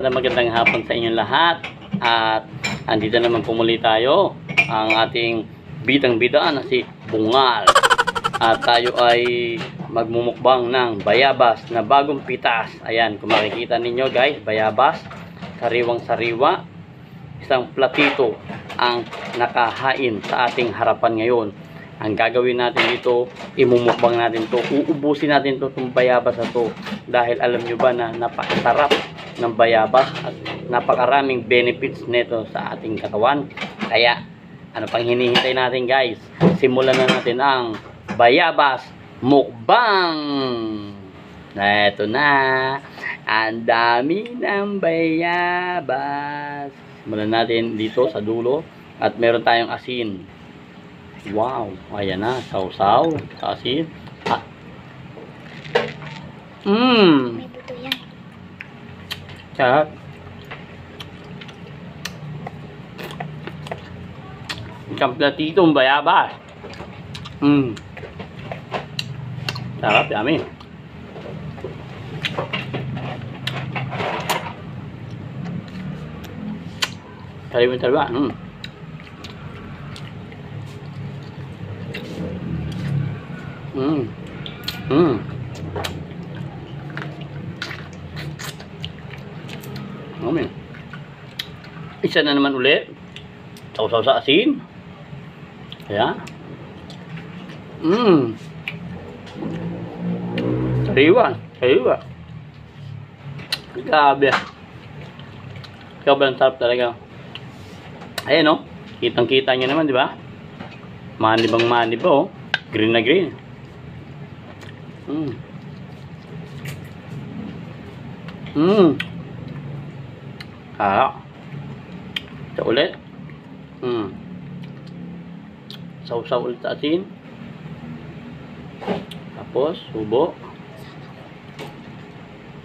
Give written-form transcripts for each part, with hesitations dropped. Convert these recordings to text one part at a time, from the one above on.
Magandang hapon sa inyong lahat. At andito naman po muli tayo, ang ating bidang-bida na si Bungal. At tayo ay magmumukbang ng bayabas na bagong pitas. Ayan, kung makikita ninyo guys, bayabas, sariwang-sariwa. Isang platito ang nakahain sa ating harapan ngayon. Ang gagawin natin dito, imumukbang natin to, uubusin natin to, itong bayabas na to. Dahil alam nyo ba na napakasarap ng bayabas at napakaraming benefits nito sa ating katawan. Kaya ano pang hinihintay natin guys, simulan na natin ang bayabas mukbang. Na eto na, ang dami ng bayabas. Simulan natin dito sa dulo at meron tayong asin. Wow, ayan na, sausaw sa asin. May buto yan. Sarap. Kompletitong bayabas. Sarap, yummy. Sariwa-sariwa. Amen. Isa na naman ulit. Sausaw sa asin. Kaya. Sariwa. Sariwa. Grabe. Sobrang sarap talaga. Ayan o. Kitang-kita nyo naman, di ba? Manibang manib o. Green na green. Ito ulit. Sausaw ulit sa asin. Tapos subo.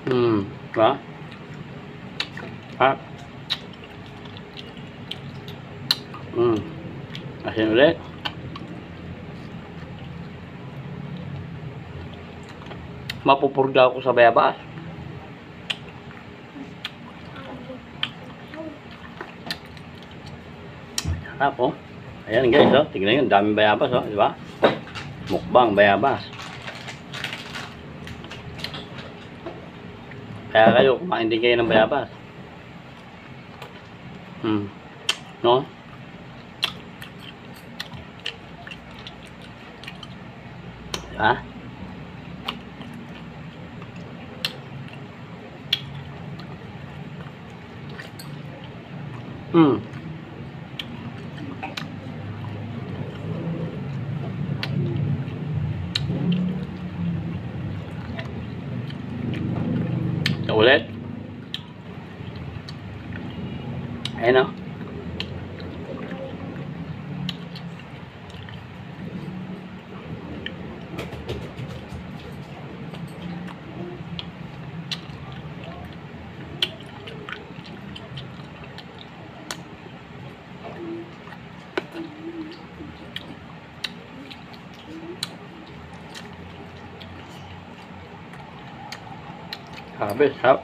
Diba? Asin ulit. Mapupurga ako sa bayabas. Sarap oh. Ayan guys oh, tignan nyo, daming bayabas oh, di ba? Mukbang bayabas. Kaya kayo, kumain din kayo ng bayabas. No? Ha? Ito ulit. Ayan o. Habis, sarap.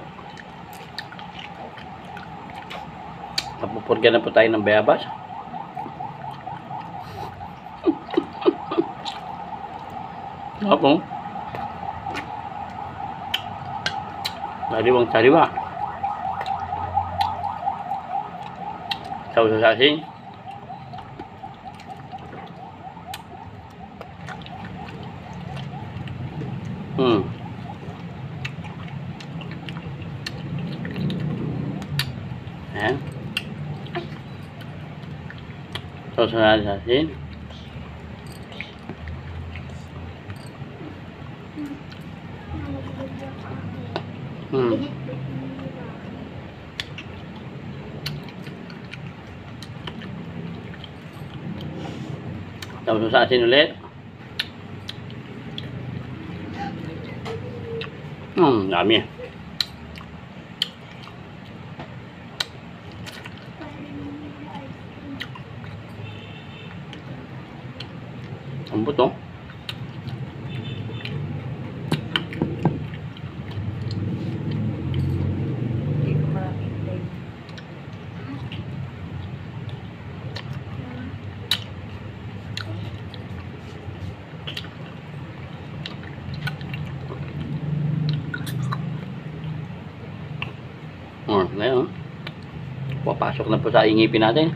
Napupurga na po tayo ng bayabas. Ako. Sariwang sariwa. Sausaw sa asin. Ayan. Sausaw sa asin. Sausaw sa asin ulit. Dami. Ang buto. Hindi ko makakita. Ngayon, papasok na po sa ingipin natin.